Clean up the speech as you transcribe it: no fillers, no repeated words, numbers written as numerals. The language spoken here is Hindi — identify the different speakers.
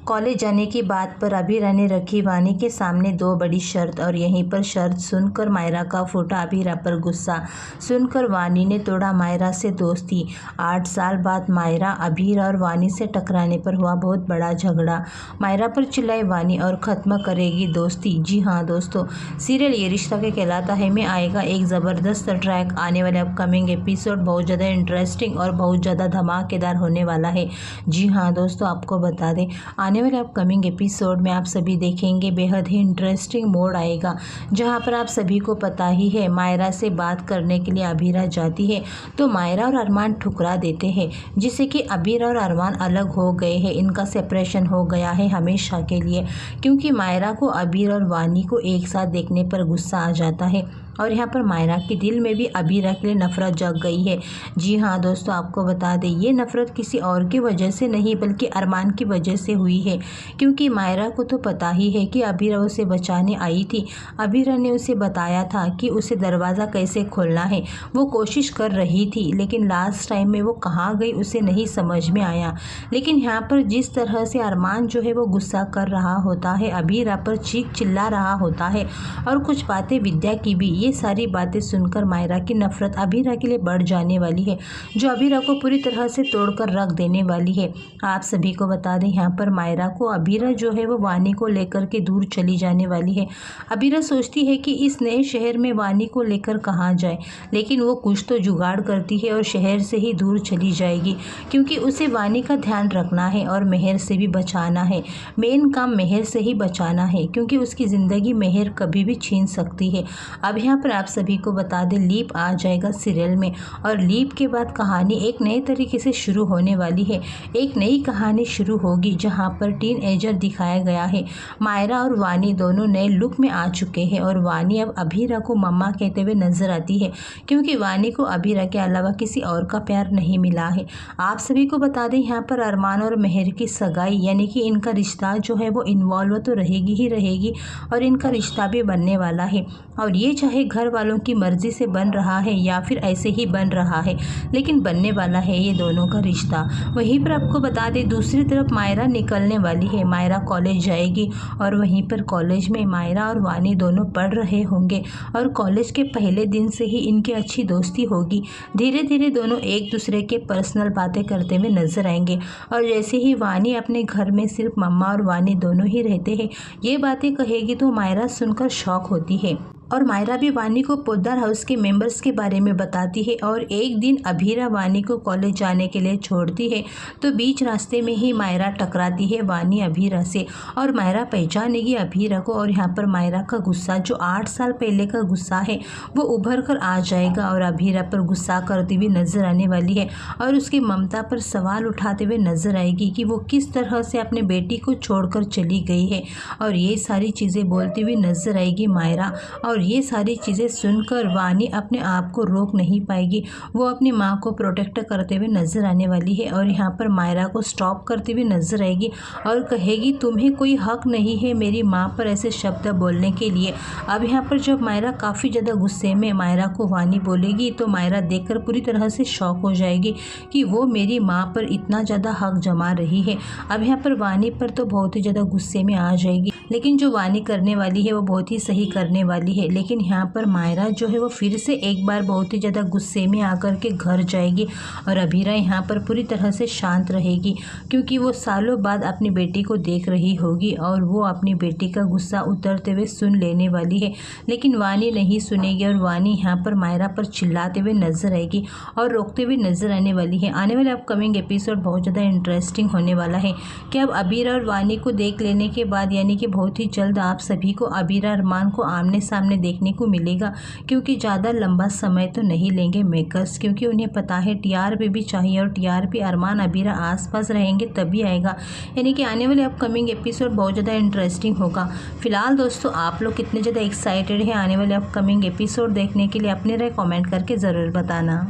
Speaker 1: कॉलेज जाने की बात पर अभीरा ने रखी वानी के सामने दो बड़ी शर्त और यहीं पर शर्त सुनकर मायरा का फूटा अभीरा पर गुस्सा। सुनकर वानी ने तोड़ा मायरा से दोस्ती। 8 साल बाद मायरा, अभीरा और वानी से टकराने पर हुआ बहुत बड़ा झगड़ा। मायरा पर चिल्लाई वानी और ख़त्म करेगी दोस्ती। जी हाँ दोस्तों, सीरियल ये रिश्ता के कहलाता है में आएगा एक ज़बरदस्त ट्रैक। आने वाले अपकमिंग एपिसोड बहुत ज़्यादा इंटरेस्टिंग और बहुत ज़्यादा धमाकेदार होने वाला है। जी हाँ दोस्तों, आपको बता दें आने वाले अपकमिंग एपिसोड में आप सभी देखेंगे बेहद ही इंटरेस्टिंग मोड आएगा, जहां पर आप सभी को पता ही है मायरा से बात करने के लिए अभीरा जाती है तो मायरा और अरमान ठुकरा देते हैं, जिससे कि अभीरा और अरमान अलग हो गए हैं। इनका सेपरेशन हो गया है हमेशा के लिए, क्योंकि मायरा को अभीरा और वानी को एक साथ देखने पर गुस्सा आ जाता है और यहाँ पर मायरा के दिल में भी अभीरा के लिए नफरत जग गई है। जी हाँ दोस्तों, आपको बता दें ये नफरत किसी और की वजह से नहीं बल्कि अरमान की वजह से हुई है, क्योंकि मायरा को तो पता ही है कि अभीरा उसे बचाने आई थी। अभीरा ने उसे बताया था कि उसे दरवाज़ा कैसे खोलना है। वो कोशिश कर रही थी लेकिन लास्ट टाइम में वो कहाँ गई उसे नहीं समझ में आया। लेकिन यहाँ पर जिस तरह से अरमान जो है वो गुस्सा कर रहा होता है, अभीरा पर चीख चिल्ला रहा होता है और कुछ बातें विद्या की भी, ये सारी बातें सुनकर मायरा की नफरत अभीरा के लिए बढ़ जाने वाली है, जो अभीरा को पूरी तरह से तोड़कर रख देने वाली है। आप सभी को बता दें यहाँ पर मायरा को अभीरा जो है वो वानी को लेकर के दूर चली जाने वाली है। अभीरा सोचती है कि इस नए शहर में वानी को लेकर कहाँ जाए, लेकिन वो कुछ तो जुगाड़ करती है और शहर से ही दूर चली जाएगी, क्योंकि उसे वानी का ध्यान रखना है और मेहर से भी बचाना है। मेन काम मेहर से ही बचाना है, क्योंकि उसकी ज़िंदगी मेहर कभी भी छीन सकती है। अब यहाँ पर आप सभी को बता दें लीप आ जाएगा सीरियल में और लीप के बाद कहानी एक नए तरीके से शुरू होने वाली है। एक नई कहानी शुरू होगी जहां पर टीन एजर दिखाया गया है। मायरा और वानी दोनों नए लुक में आ चुके हैं और वानी अब अभीरा को मम्मा कहते हुए नजर आती है, क्योंकि वानी को अभीरा के अलावा किसी और का प्यार नहीं मिला है। आप सभी को बता दें यहाँ पर अरमान और मेहर की सगाई यानी कि इनका रिश्ता जो है वो इन्वॉल्व तो रहेगी ही रहेगी और इनका रिश्ता भी बनने वाला है। और ये चाहे घर वालों की मर्जी से बन रहा है या फिर ऐसे ही बन रहा है, लेकिन बनने वाला है ये दोनों का रिश्ता। वहीं पर आपको बता दें दूसरी तरफ मायरा निकलने वाली है। मायरा कॉलेज जाएगी और वहीं पर कॉलेज में मायरा और वानी दोनों पढ़ रहे होंगे और कॉलेज के पहले दिन से ही इनकी अच्छी दोस्ती होगी। धीरे धीरे दोनों एक दूसरे के पर्सनल बातें करते हुए नजर आएंगे और जैसे ही वानी अपने घर में सिर्फ मम्मा और वानी दोनों ही रहते हैं, ये बातें कहेगी तो मायरा सुनकर शॉक होती है और मायरा भी वानी को पोद्दार हाउस के मेंबर्स के बारे में बताती है। और एक दिन अभीरा वानी को कॉलेज जाने के लिए छोड़ती है तो बीच रास्ते में ही मायरा टकराती है वानी अभीरा से और मायरा पहचानेगी अभीरा को और यहाँ पर मायरा का गुस्सा जो 8 साल पहले का गुस्सा है वो उभर कर आ जाएगा और अभीरा पर गुस्सा करती हुई नजर आने वाली है और उसकी ममता पर सवाल उठाते हुए नजर आएगी कि वो किस तरह से अपने बेटी को छोड़कर चली गई है और ये सारी चीज़ें बोलती हुई नजर आएगी मायरा। और ये सारी चीज़ें सुनकर वानी अपने आप को रोक नहीं पाएगी, वो अपनी माँ को प्रोटेक्ट करते हुए नजर आने वाली है और यहाँ पर मायरा को स्टॉप करती हुई नजर आएगी और कहेगी तुम्हें कोई हक नहीं है मेरी माँ पर ऐसे शब्द बोलने के लिए। अब यहाँ पर जब मायरा काफ़ी ज़्यादा गुस्से में मायरा को वानी बोलेगी तो मायरा देखकर पूरी तरह से शॉक हो जाएगी कि वो मेरी माँ पर इतना ज़्यादा हक जमा रही है। अब यहाँ पर वानी पर तो बहुत ही ज़्यादा गुस्से में आ जाएगी, लेकिन जो वानी करने वाली है वो बहुत ही सही करने वाली है। लेकिन यहाँ पर मायरा जो है वो फिर से एक बार बहुत ही ज़्यादा गुस्से में आकर के घर जाएगी और अभीरा यहाँ पर पूरी तरह से शांत रहेगी, क्योंकि वो सालों बाद अपनी बेटी को देख रही होगी और वो अपनी बेटी का गुस्सा उतरते हुए सुन लेने वाली है। लेकिन वानी नहीं सुनेगी और वानी यहाँ पर मायरा पर चिल्लाते हुए नजर आएगी और रोकते हुए नजर आने वाली है। आने वाले अपकमिंग एपिसोड बहुत ज़्यादा इंटरेस्टिंग होने वाला है कि अब अभीरा और वानी को देख लेने के बाद यानी कि बहुत ही जल्द आप सभी को अभीरा अरमान को आमने सामने देखने को मिलेगा, क्योंकि ज़्यादा लंबा समय तो नहीं लेंगे मेकर्स, क्योंकि उन्हें पता है टीआरपी भी चाहिए और टीआरपी अरमान अभीरा आसपास रहेंगे तभी आएगा। यानी कि आने वाले अपकमिंग एपिसोड बहुत ज़्यादा इंटरेस्टिंग होगा। फिलहाल दोस्तों आप लोग कितने ज़्यादा एक्साइटेड हैं आने वाले अपकमिंग एपिसोड देखने के लिए, अपने राय कमेंट करके ज़रूर बताना।